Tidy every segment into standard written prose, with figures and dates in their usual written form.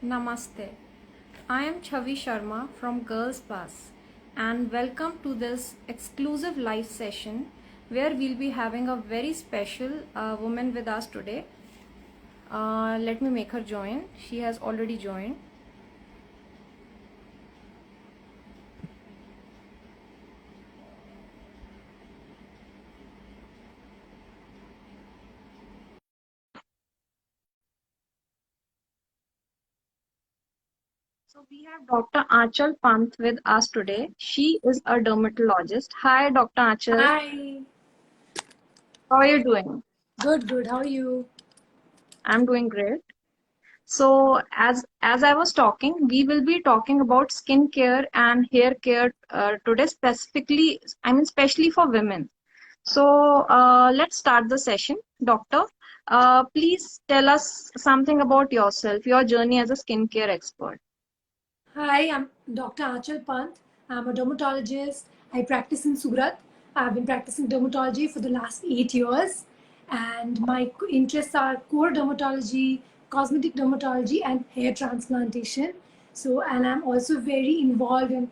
Namaste. I am Chavi Sharma from Girls Bus and welcome to this exclusive live session where we'll be having a very special woman with us today. Let me make her join. She has already joined. So we have Dr. Aanchal Pant with us today. She is a dermatologist. Hi, Dr. Aanchal. Hi. How are you doing? Good, good. How are you? I'm doing great. So as I was talking, we will be talking about skincare and hair care today specifically, especially for women. So let's start the session. Doctor, please tell us something about yourself, your journey as a skincare expert. Hi, I'm Dr. Aanchal Pant. I'm a dermatologist. I practice in Surat. I've been practicing dermatology for the last 8 years. And my interests are core dermatology, cosmetic dermatology, and hair transplantation. So, and I'm also very involved in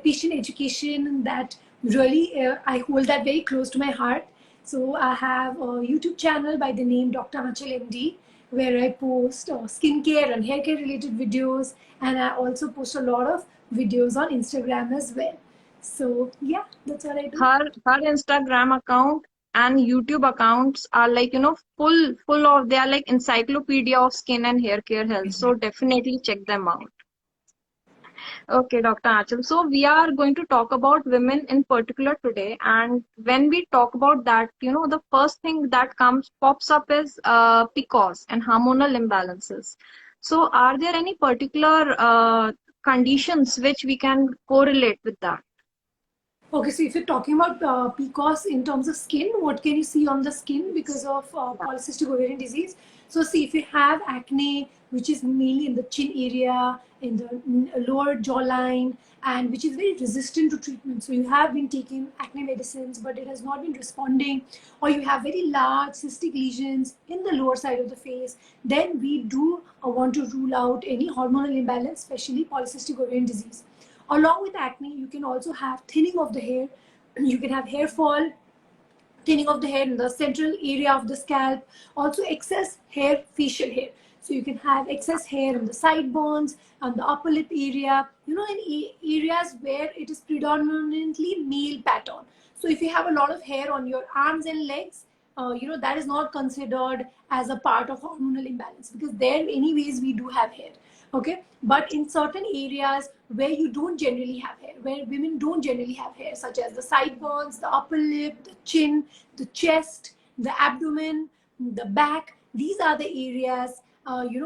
patient education that really, I hold that very close to my heart. So I have a YouTube channel by the name Dr. Aanchal MD, where I post skincare and hair care related videos, and I also post a lot of videos on Instagram as well. So yeah, that's what I do. Her Instagram account and YouTube accounts are like, full of, they are like encyclopedia of skin and hair care health. So definitely check them out. Okay, Dr. Achal. So we are going to talk about women in particular today. And when we talk about that, the first thing that pops up is PCOS and hormonal imbalances. So are there any particular conditions which we can correlate with that? Okay, so if you're talking about PCOS in terms of skin, what can you see on the skin because of Yeah. polycystic ovarian disease? So, see, if you have acne, which is mainly in the chin area, in the lower jawline, and which is very resistant to treatment. So, you have been taking acne medicines, but it has not been responding, or you have very large cystic lesions in the lower side of the face, then we do want to rule out any hormonal imbalance, especially polycystic ovarian disease. Along with acne, you can also have thinning of the hair. You can have hair fall, thinning of the hair in the central area of the scalp, also excess hair, facial hair. So you can have excess hair in the sideburns, on the upper lip area, in areas where it is predominantly male pattern. So if you have a lot of hair on your arms and legs, that is not considered as a part of hormonal imbalance, because there anyways we do have hair. Okay, but in certain areas where you don't generally have hair, where women don't generally have hair, such as the sideburns, the upper lip, the chin, the chest, the abdomen, the back, these are the areas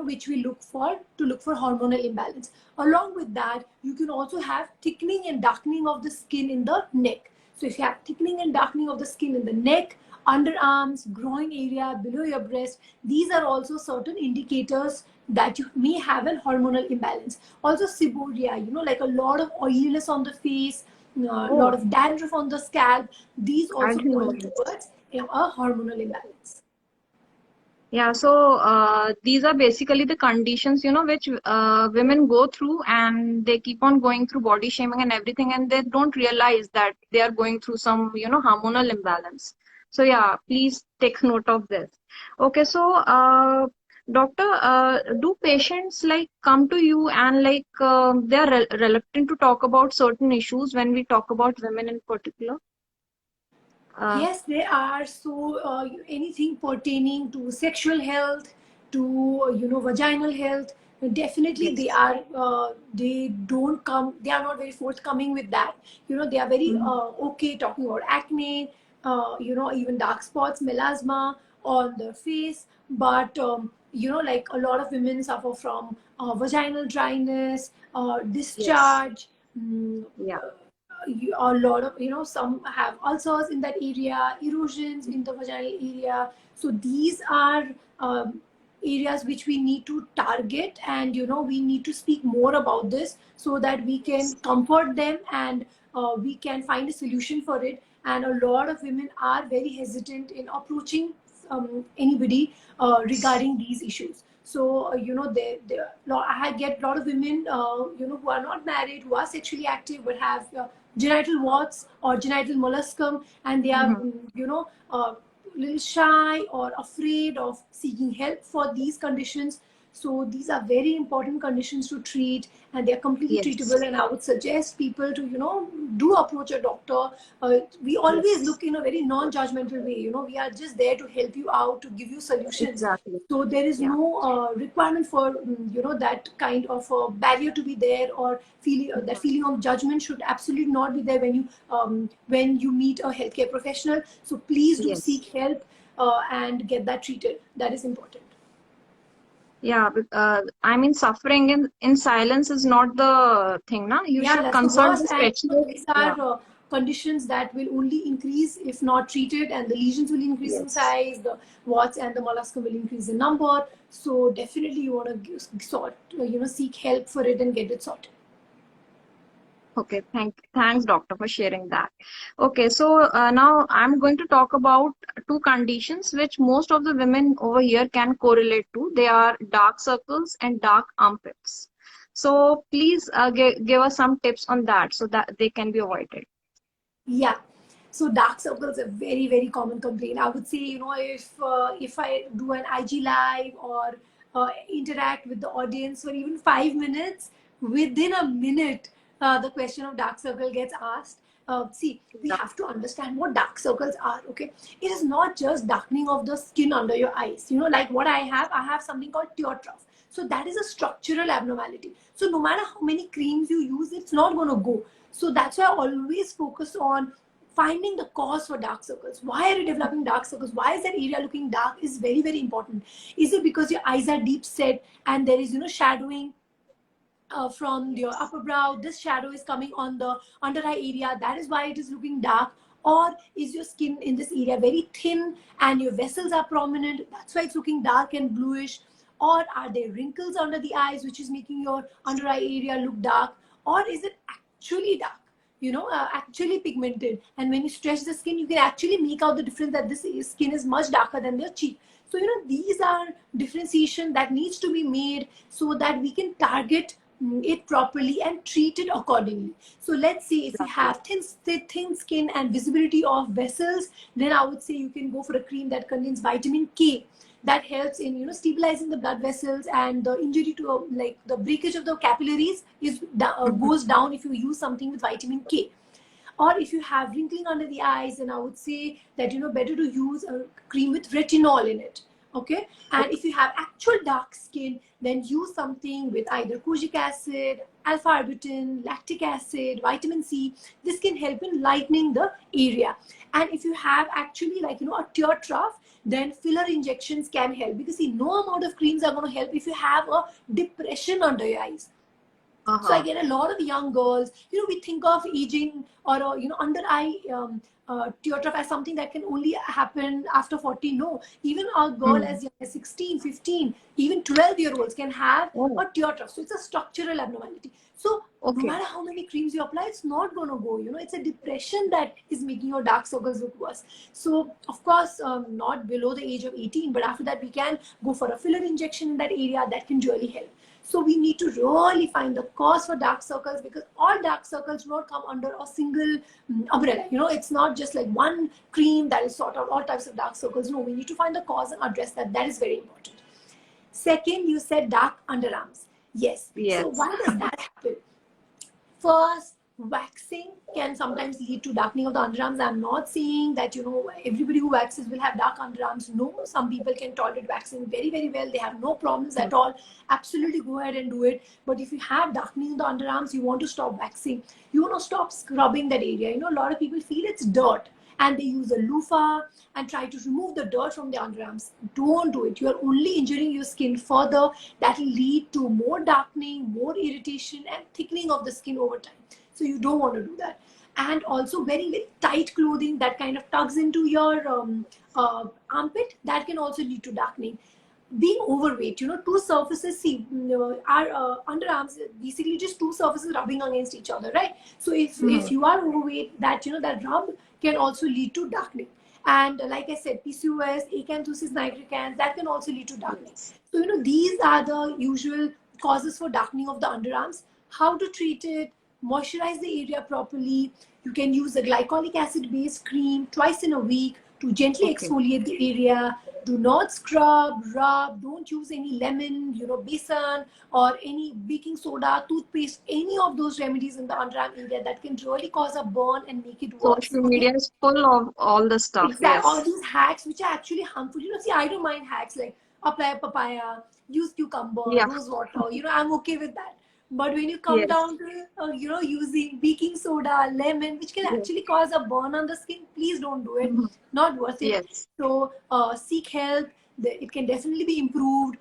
which we look for hormonal imbalance. Along with that, you can also have thickening and darkening of the skin in the neck. So if you have thickening and darkening of the skin in the neck, underarms, groin area, below your breast, these are also certain indicators that you may have a hormonal imbalance. Also seborrhea, like a lot of oiliness on the face, a lot Oh, of dandruff on the scalp, these I also didn't know point this. towards a hormonal imbalance. Yeah, so these are basically the conditions, which women go through and they keep on going through body shaming and everything, and they don't realize that they are going through some, hormonal imbalance. So yeah, please take note of this. Okay, so doctor, do patients like come to you and like they are reluctant to talk about certain issues when we talk about women in particular? Uh, Yes, they are. So anything pertaining to sexual health, to vaginal health, definitely they yes. are. They don't come. They are not very forthcoming with that. They are very Mhm. okay talking about acne. Even dark spots, melasma on the face. But like a lot of women suffer from vaginal dryness, Yes. discharge. Yeah. A lot of some have ulcers in that area, erosions in the vaginal area. So these are areas which we need to target, and we need to speak more about this so that we can comfort them, and we can find a solution for it. And a lot of women are very hesitant in approaching anybody regarding these issues. So I get a lot of women who are not married, who are sexually active but have genital warts or genital molluscum, and they are Mm-hmm. little shy or afraid of seeking help for these conditions. So these are very important conditions to treat, and they are completely Yes. treatable. And I would suggest people to do approach a doctor. We always Yes. look in a very non-judgmental way. We are just there to help you out, to give you solutions. Exactly. So there is Yeah. no requirement for that kind of barrier to be there, or feeling that Mhm. feeling of judgment should absolutely not be there when you meet a healthcare professional. So please do Yes. seek help and get that treated. That is important. Yeah. I mean, suffering in silence is not the thing, na? You Yeah, should that's the consult worst. the And specialist. these Yeah. are conditions that will only increase if not treated, and the lesions will increase in Yes. size, the warts and the molluscum will increase in number. So definitely you want to seek help for it and get it sorted. Okay, thanks, doctor, for sharing that. Okay, so now I'm going to talk about two conditions which most of the women over here can correlate to. They are dark circles and dark armpits. So please give us some tips on that so that they can be avoided. Yeah. So dark circles are very, very common complaint. I would say, if I do an IG live or interact with the audience for even 5 minutes, within a minute, the question of dark circle gets asked. See, we have to understand what dark circles are. Okay, it is not just darkening of the skin under your eyes. Like what I have something called tear trough. So that is a structural abnormality. So no matter how many creams you use, it's not going to go. So that's why I always focus on finding the cause for dark circles. Why are you developing dark circles? Why is that area looking dark? Is very, very important. Is it because your eyes are deep set and there is shadowing from your Yes. upper brow? This shadow is coming on the under eye area, that is why it is looking dark. Or is your skin in this area very thin and your vessels are prominent, that's why it's looking dark and bluish? Or are there wrinkles under the eyes which is making your under eye area look dark? Or is it actually dark, actually pigmented, and when you stretch the skin you can actually make out the difference that this skin is much darker than your cheek? So these are differentiation that needs to be made so that we can target it properly and treat it accordingly. So let's say if you Exactly. have thin skin and visibility of vessels, then I would say you can go for a cream that contains vitamin K, that helps in stabilizing the blood vessels, and the injury to like the breakage of the capillaries Mhm. goes down if you use something with vitamin K. Or if you have wrinkling under the eyes, then I would say that better to use a cream with retinol in it. Okay. And Okay. if you have actual dark skin, then use something with either kojic acid, alpha arbutin, lactic acid, vitamin C. This can help in lightening the area. And if you have actually a tear trough, then filler injections can help, because see, no amount of creams are going to help if you have a depression under your eyes. So I Uh-huh. get a lot of young girls. We think of aging or under eye tear trough as something that can only happen after 40. No, even a girl Mm. as young as 16, 15, even 12-year-olds can have Oh, a tear trough. So it's a structural abnormality. So no okay. matter how many creams you apply, it's not going to go. It's a depression that is making your dark circles look worse. So of course, not below the age of 18, but after that we can go for a filler injection in that area that can really help. So we need to really find the cause for dark circles, because all dark circles do not come under a single umbrella. It's not just like one cream that will sort out all types of dark circles. No, we need to find the cause and address that. That is very important. Second, you said dark underarms. Yes. So Yes. why does that happen? First, waxing can sometimes lead to darkening of the underarms. I'm not saying that everybody who waxes will have dark underarms. No, some people can tolerate waxing very, very well. They have no problems Mm. at all. Absolutely go ahead and do it. But if you have darkening of the underarms, you want to stop waxing. You want to stop scrubbing that area. A lot of people feel it's dirt and they use a loofah and try to remove the dirt from the underarms. Don't do it. You are only injuring your skin further. That will lead to more darkening, more irritation, and thickening of the skin over time. So you don't want to do that. And also wearing very tight clothing that kind of tugs into your armpit, that can also lead to darkening. Being overweight, two surfaces, see, our underarms basically just two surfaces rubbing against each other, right? So if Mhm. you are overweight, that that rub can also lead to darkening. And like I said, PCOS, acanthosis nigricans, that can also lead to darkening. Yes. So, these are the usual causes for darkening of the underarms. How to treat it? Moisturize the area properly. You can use a glycolic acid based cream twice in a week to gently Okay. exfoliate the area. Do not scrub, rub, don't use any lemon, besan or any baking soda, toothpaste, any of those remedies in the underarm area that can really cause a burn and make it worse. Social Okay. media is full of all the stuff. Exactly. All Yes. these hacks which are actually harmful. See, I don't mind hacks like apply papaya, use cucumber, Yeah. rose water. I'm okay with that. But when you come Yes. down to, using baking soda, lemon, which can Yes. actually cause a burn on the skin, please don't do it. Mhm. Not worth it. Yes. So seek help. It can definitely be improved.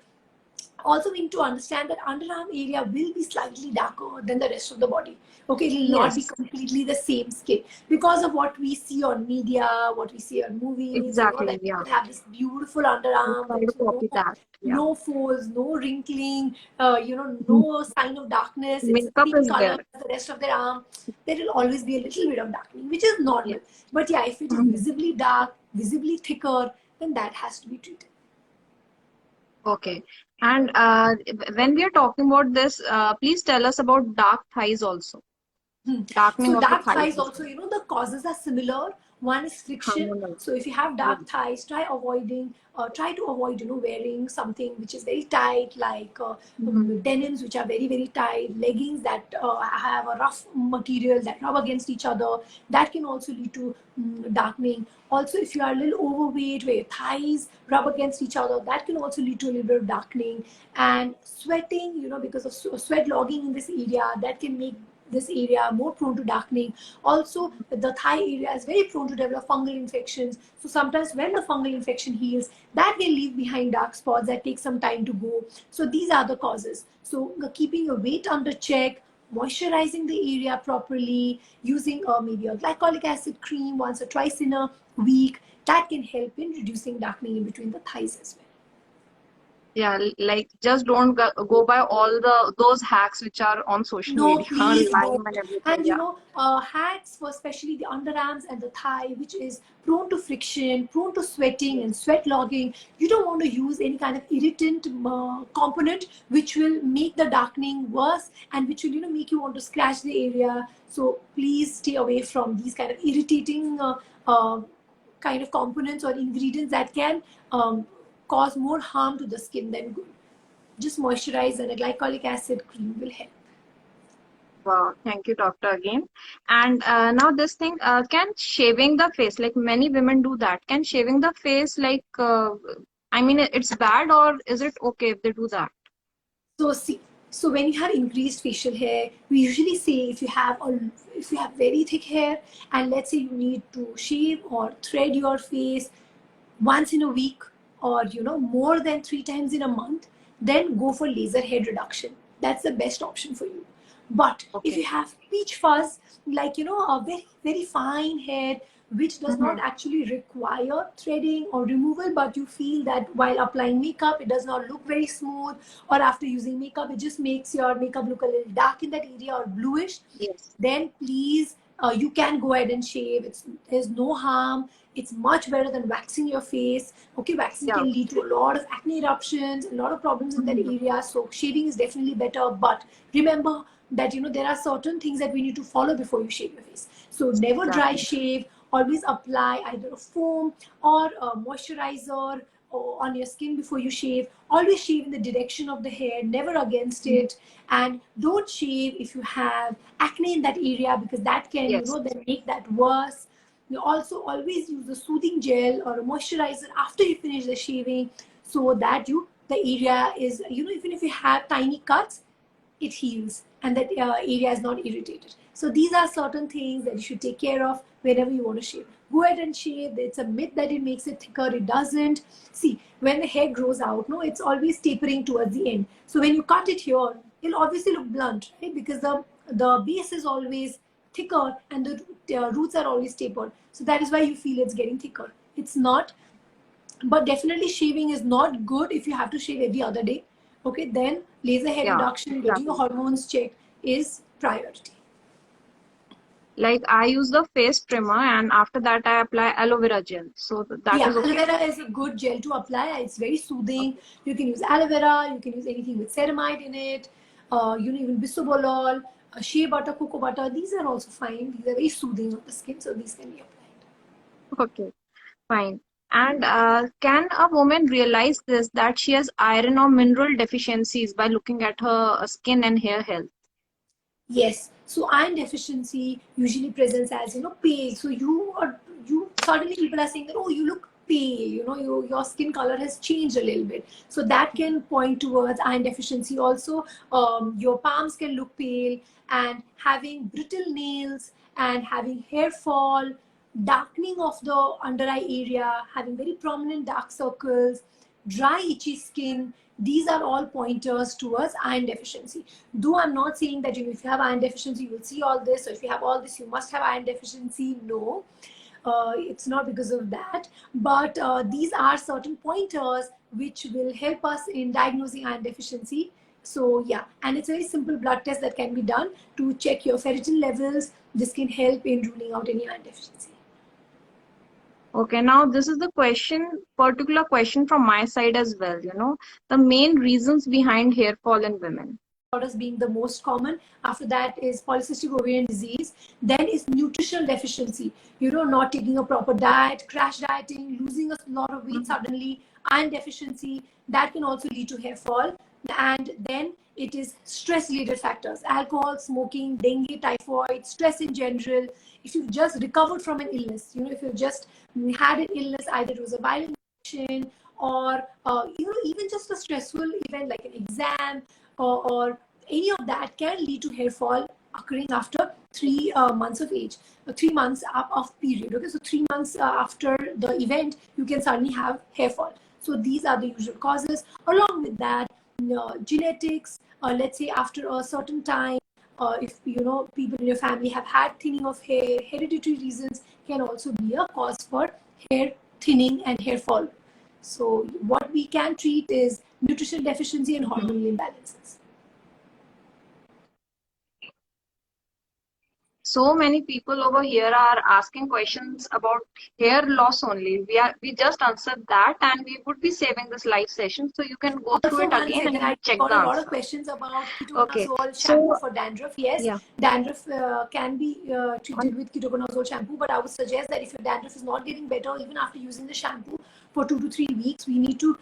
Also, we need to understand that underarm area will be slightly darker than the rest of the body. Okay, it will not be Yes. completely the same skin because of what we see on media, what we see on movies. Exactly. Like Yeah. people have this beautiful We underarm. try There to is copy that. Yeah. no folds, no wrinkling, Mhm. no sign of darkness. It's the Makeup same is color there. as the rest of their arm. There will always be a little bit of darkening, which is normal. Yes. But yeah, if it is Mhm. visibly dark, visibly thicker, then that has to be treated. Okay. And when we are talking about this, please tell us about dark thighs also. Hmm. Darkening So of the dark thighs thighs as also, well. the causes are similar. One is friction. Hormonal. So if you have Yeah. dark thighs, try to avoid, wearing something which is very tight, like Mhm. denims which are very, very tight, leggings that have a rough material that rub against each other. That can also lead to darkening. Also, if you are a little overweight, where your thighs rub against each other, that can also lead to a little bit of darkening. And sweating, because of sweat logging in this area, that can make this area more prone to darkening. Also, the thigh area is very prone to develop fungal infections. So sometimes when the fungal infection heals, that can leave behind dark spots that take some time to go. So these are the causes. So keeping your weight under check, moisturizing the area properly, using maybe a glycolic acid cream once or twice in a week, that can help in reducing darkening in between the thighs as well. Yeah, like just don't go by all those hacks which are on social No, media, please Lime don't. and everything. And Yeah. hats for especially the underarms and the thigh, which is prone to friction, prone to sweating and sweat logging. You don't want to use any kind of irritant component which will make the darkening worse and which will make you want to scratch the area. So please stay away from these kind of irritating kind of components or ingredients that can cause more harm to the skin than good. Just moisturize and a glycolic acid cream will help. Wow, thank you, doctor, again. And now this thing, can shaving the face, like many women do that, can shaving the face, like, I mean, it's bad or is it okay if they do that? So see, so when you have increased facial hair, we usually say if you have very thick hair and let's say you need to shave or thread your face once in a week or more than 3 times in a month, then go for laser hair reduction. That's the best option for you. But if Okay. you have peach fuzz, like a very, very fine hair which does not Mm-hmm. actually require threading or removal, but you feel that while applying makeup it does not look very smooth, or after using makeup it just makes your makeup look a little dark in that area or bluish, Yes. then please you can go ahead and shave. There's no harm. It's much better than waxing your face. Okay, waxing Yeah. can lead to a lot of acne eruptions, a lot of problems in that Mm-hmm. area. So shaving is definitely better. But remember that there are certain things that we need to follow before you shave your face. So never dry Exactly. shave. Always apply either a foam or a moisturizer on your skin before you shave. Always shave in the direction of the hair, never against Mhm. it. And don't shave if you have acne in that area, because that can Yes. then make that worse. You also always use a soothing gel or a moisturizer after you finish the shaving, so that the area is, even if you have tiny cuts, it heals and that area is not irritated. So these are certain things that you should take care of whenever you want to shave. Go ahead and shave. It's a myth that it makes it thicker. It doesn't. See, when the hair grows out, no, it's always tapering towards the end. So when you cut it here, it'll obviously look blunt, right? Because the base is always thicker and the roots are always tapered. So that is why you feel it's getting thicker. It's not. But definitely shaving is not good if you have to shave every other day. Okay, then laser hair Yeah. reduction, getting your Exactly. hormones checked is priority. Like I use the face trimmer and after that I apply aloe vera gel. So that Yeah, is aloe okay. vera is a good gel to apply. It's very soothing. Okay. You can use aloe vera. You can use anything with ceramide in it. Even bisobolol, shea butter, cocoa butter. These are also fine. These are very soothing on the skin, so these can be applied. Okay. Fine. And can a woman realize this that she has iron or mineral deficiencies by looking at her skin and hair health? Yes. So iron deficiency usually presents as pale. So you suddenly people are saying that, oh, you look pale. Your skin color has changed a little bit. So that can point towards iron deficiency. Also, your palms can look pale, and having brittle nails and having hair fall, darkening of the under eye area, having very prominent dark circles, dry itchy skin. These are all pointers towards iron deficiency. Though I'm not saying that if you have iron deficiency you will see all this, or if you have all this you must have iron deficiency. No, it's not because of that, but these are certain pointers which will help us in diagnosing iron deficiency. So yeah, and it's a very simple blood test that can be done to check your ferritin levels. This can help in ruling out any iron deficiency. Okay, now this is the particular question from my side as well, the main reasons behind hair fall in women. Disorders being the most common. After that is polycystic ovarian disease. Then is nutritional deficiency. Not taking a proper diet, crash dieting, losing a lot of weight Mhm. suddenly, iron deficiency. That can also lead to hair fall. And then it is stress-related factors: alcohol, smoking, dengue, typhoid, stress in general. If you've just recovered from an illness, if you've just had an illness, either it was a viral infection or even just a stressful event like an exam, or any of that, can lead to hair fall occurring after 3 months of age, 3 months of period. Okay, so 3 months after the event, you can suddenly have hair fall. So these are the usual causes. Along with that, genetics. Let's say after a certain time, if people in your family have had thinning of hair, hereditary reasons can also be a cause for hair thinning and hair fall. So what we can treat is nutrition deficiency and Mhm. hormonal imbalances. So many people over here are asking questions about hair loss only. We just answered that and we would be saving this live session so you can go through Also, it one again second, and I check got the a lot of answer. questions about Okay. ketoconazole shampoo So for dandruff. Yes, yeah. dandruff can be treated On, with ketoconazole shampoo, but I would suggest that if your dandruff is not getting better, even after using the shampoo for 2 to 3 weeks, we need to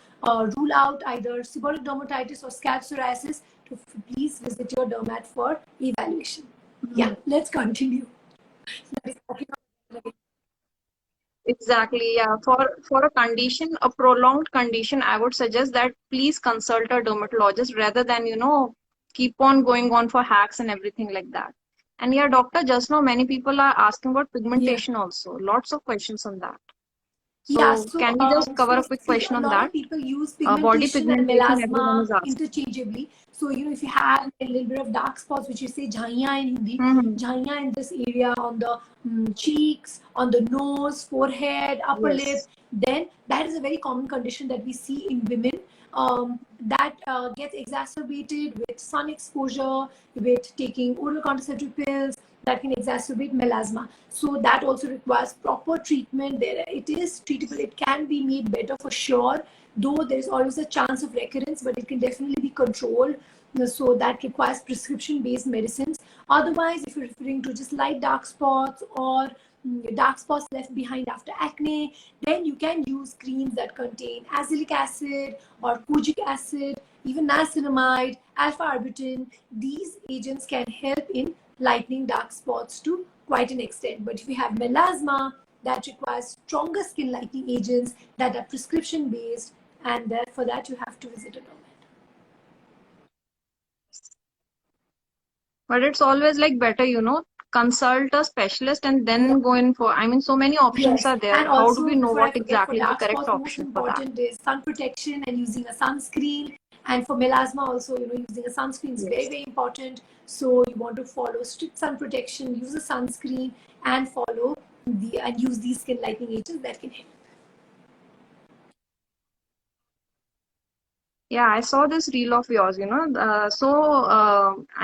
rule out either seborrheic dermatitis or scalp psoriasis. To please visit your dermat for evaluation. Yeah, Mhm. let's continue. Exactly, yeah. For a condition, a prolonged condition, I would suggest that please consult a dermatologist rather than, keep on going on for hacks and everything like that. And yeah, doctor, just now many people are asking about Yeah. pigmentation also. Lots of questions on that. Yeah, So can we just cover a quick see, question a on lot that? of people use Body pigmentation and pigmentation, everyone melasma is asking. interchangeably. So, if you have a little bit of dark spots, which you say jhaiya in Hindi, Hmm. jhaiya in this area on the cheeks, on the nose, forehead, upper lip, Yes. then that is a very common condition that we see in women. That gets exacerbated with sun exposure, with taking oral contraceptive pills, that can exacerbate melasma. So that also requires proper treatment. There, it is treatable. It can be made better for sure, though there is always a chance of recurrence, but it can definitely be controlled. So that requires prescription-based medicines. Otherwise, if you're referring to just light dark spots or dark spots left behind after acne, then you can use creams that contain azelaic acid or kojic acid, even niacinamide, alpha-arbutin. These agents can help in lightening dark spots to quite an extent. But if you have melasma, that requires stronger skin lightening agents that are prescription based, and for that you have to visit a dermatologist. But it's always like better, consult a specialist and Yeah. then go in for, I mean, so many options Yes, are there. and How do we also know before I what forget, for exactly is the dark correct spots, most option for that? important is sun protection and using a sunscreen. And for melasma, also, using a sunscreen is very, Yes. very important. So you want to follow strict sun protection, use a sunscreen, and use these skin lightening agents that can help. Yeah, I saw this reel of yours, I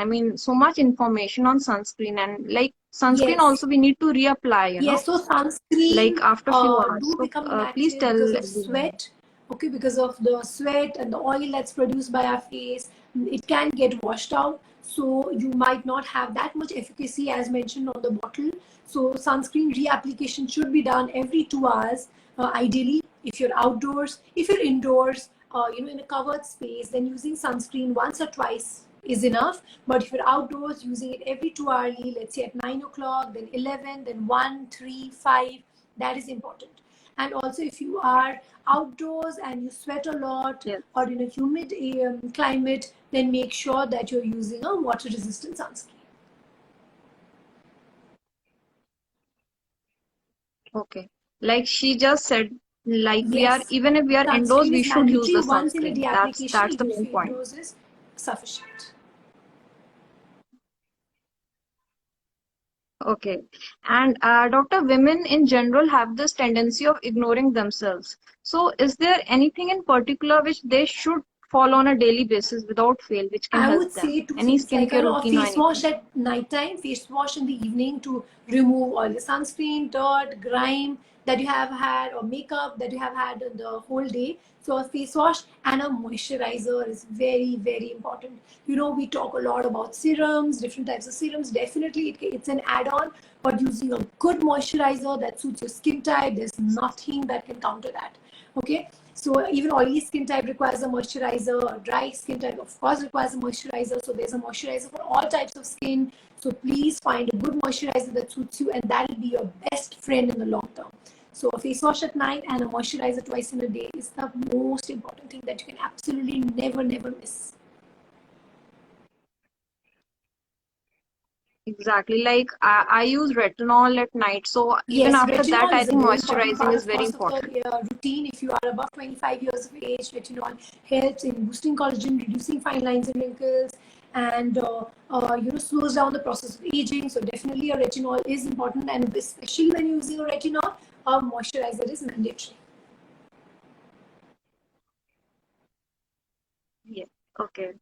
mean, so much information on sunscreen and like sunscreen Yes. also we need to reapply, Yes, so like sunscreen after few hours. do So become please inactive because tell of everyone. sweat. Okay, because of the sweat and the oil that's produced by our face, it can get washed out. So you might not have that much efficacy as mentioned on the bottle. So sunscreen reapplication should be done every 2 hours, ideally. If you're outdoors, if you're indoors, in a covered space, then using sunscreen once or twice is enough. But if you're outdoors, using it every 2 hourly, let's say at 9 o'clock, then 11, then 1, 3, 5, that is important. And also, if you are outdoors and you sweat a lot Yes. or in a humid climate, then make sure that you're using a water resistant sunscreen. Okay. Like she just said, like we are, Yes, even if we are indoors, sunscreen we is should use the mandatory once in a sunscreen. day application, That's the even if main you're point. indoors, is sufficient. Okay. And doctor, women in general have this tendency of ignoring themselves. So is there anything in particular which they should follow on a daily basis without fail, which can I help would them? say two Any things, like skincare a routine or face wash anything? at night time, face wash in the evening to remove all the sunscreen, dirt, grime that you have had, or makeup that you have had the whole day. So a face wash and a moisturizer is very, very important. We talk a lot about serums, different types of serums. Definitely it's an add-on, but using a good moisturizer that suits your skin type, there's nothing that can counter that. Okay, so even oily skin type requires a moisturizer, or dry skin type of course requires a moisturizer. So there's a moisturizer for all types of skin. So please find a good moisturizer that suits you, and that will be your best friend in the long term. So a face wash at night and a moisturizer twice in a day is the most important thing that you can absolutely never miss. Exactly. Like I use retinol at night. So even Yes, after that, retinol I is a think very important moisturizing part, is of very course, of important. the routine. If you are above 25 years of age, retinol helps in boosting collagen, reducing fine lines and wrinkles, and slows down the process of aging. So definitely, a retinol is important, and especially when using a retinol, a moisturizer is mandatory. Yeah. Okay.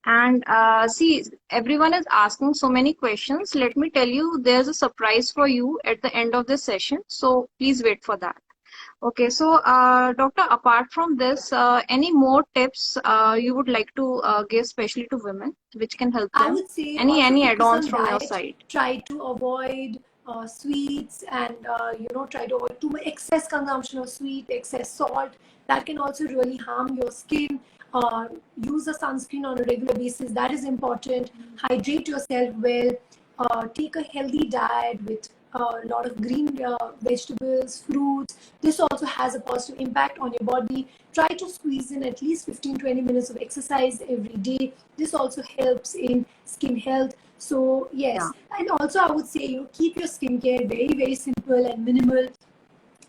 And see, everyone is asking so many questions. Let me tell you, there's a surprise for you at the end of this session. So please wait for that. Okay. So, doctor, apart from this, any more tips you would like to give, especially to women, which can help I them? would say also Any focus add-ons on from your diet. side? Try to avoid sweets, and try to avoid too much excess consumption of sweet, excess salt. That can also really harm your skin. Uh, Use a sunscreen on a regular basis. That is important. Hydrate yourself well. Take a healthy diet with a lot of green vegetables, fruits. This also has a positive impact on your body. Try to squeeze in at least 15-20 minutes of exercise every day. This also helps in skin health. So Yeah. yes, and also I would say, keep your skincare very simple and minimal,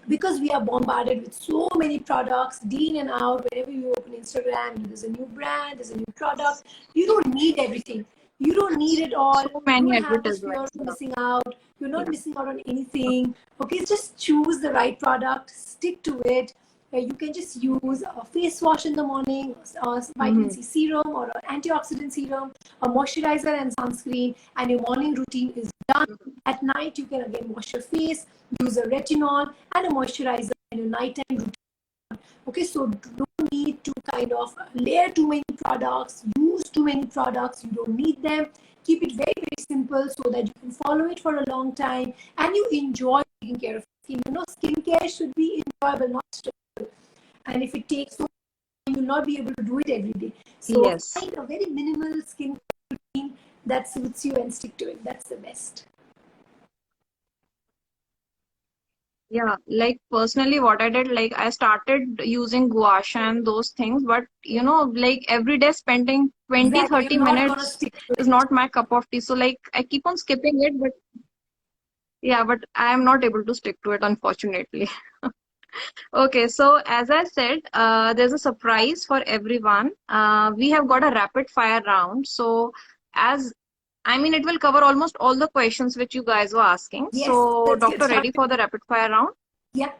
because we are bombarded with so many products day in and out. Whenever you open Instagram, there's a new brand, there's a new product. You don't need everything. You don't need it all. So You many don't have this fear of advertisements. Yeah. missing out. You're not Yeah. missing out on anything. Okay, just choose the right product, stick to it. You can just use a face wash in the morning, a vitamin Mm-hmm. C serum or an antioxidant serum, a moisturizer and sunscreen, and your morning routine is done. At night, you can again wash your face, use a retinol and a moisturizer in your nighttime routine. Okay, so don't need to kind of layer too many products, use too many products. You don't need them. Keep it very simple so that you can follow it for a long time and you enjoy taking care of skin. Skincare should be enjoyable, not stressful. And if it takes so long, you'll not be able to do it every day. So Yes. find a very minimal skin routine that suits you and stick to it. That's the best. Yeah, like personally, what I did, like I started using gua sha and those things, but like every day spending 20, Exactly. You're 30 not gonna minutes stick to is it. not my cup of tea. So, like, I keep on skipping it, but yeah, but I am not able to stick to it, unfortunately. Okay, so as I said, there's a surprise for everyone. We have got a rapid fire round. So, as I mean, it will cover almost all the questions which you guys were asking. Yes, So, let's get doctor, ready started. for the rapid fire round? Yeah.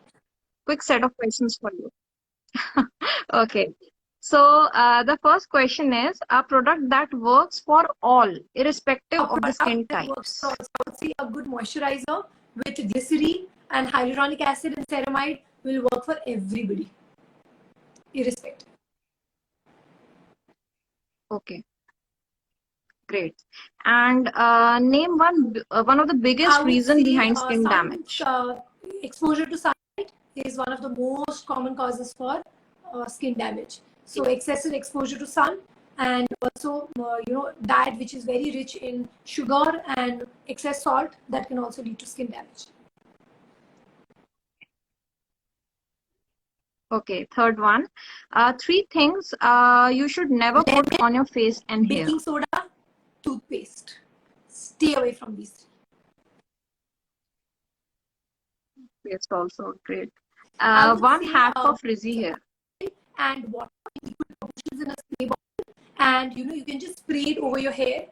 Quick set of questions for you. Okay. So the first question is a product that works for all, irrespective A of the product skin that works for types. us. I would say a good moisturizer with glycerin and hyaluronic acid and ceramide will work for everybody, irrespective. Okay, great. And name one of the biggest I would reason say behind skin damage. exposure to sunlight is one of the most common causes for skin damage. So excessive exposure to sun, and also diet which is very rich in sugar and excess salt, that can also lead to skin damage. Okay, third one. Three things you should never put Lemon, on your face and hair. baking soda, toothpaste. Stay away from these three. It's also great. I would One say hack for frizzy hair. and water, liquid proportions in a spray bottle, and you can just spray it over your hair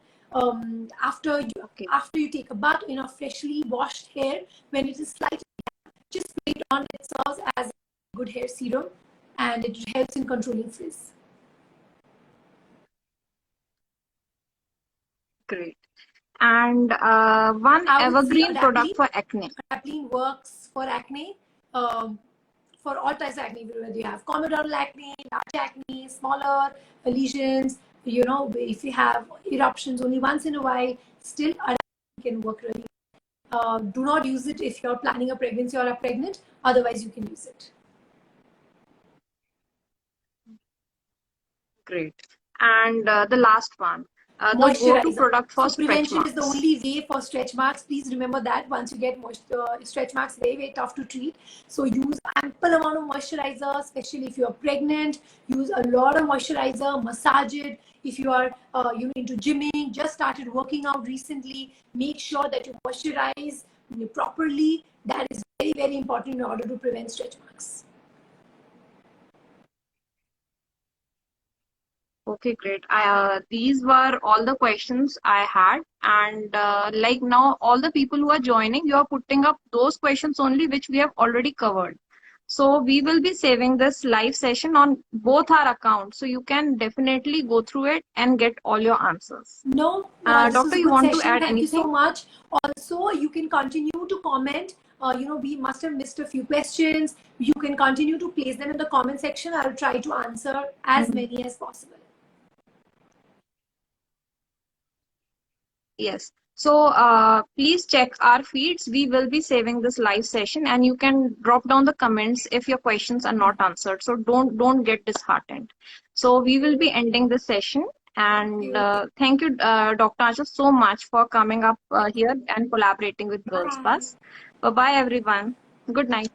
after Okay, you take a bath in a freshly washed hair. When it is slightly damp, just spray it on. It serves as a good hair serum, and it helps in controlling frizz. great. And one I would say evergreen product for acne. adapalene works for acne, um, for all types of acne, whether you have comedonal acne, large acne, smaller lesions. If you have eruptions only once in a while, still adapalene can work really. Do not use it if you're planning a pregnancy or are pregnant. Otherwise, you can use it. Great. And the last one, the go-to Moisturizer. product for So stretch prevention is the marks. only way for stretch marks. Please remember that once you get stretch marks, very tough to treat. So use ample amount of moisturizer, especially if you're pregnant. Use a lot of moisturizer. Massage it. If you are into gymming, just started working out recently, make sure that you moisturize properly. That is very important in order to prevent stretch marks. Okay, great. These were all the questions I had, and like now, all the people who are joining, you are putting up those questions only which we have already covered. So we will be saving this live session on both our accounts, so you can definitely go through it and get all your answers. No, this was Doctor, a you good want to session. add Thank you so anything? much. Also, you can continue to comment. We must have missed a few questions. You can continue to place them in the comment section. I'll try to answer as Mhm. many as possible. Yes. So please check our feeds. We will be saving this live session, and you can drop down the comments if your questions are not answered. So don't get disheartened. So we will be ending this session, and thank you, Dr. Aanchal, so much for coming up here and collaborating with Girls Bye. Bus. Bye bye, everyone. Good night.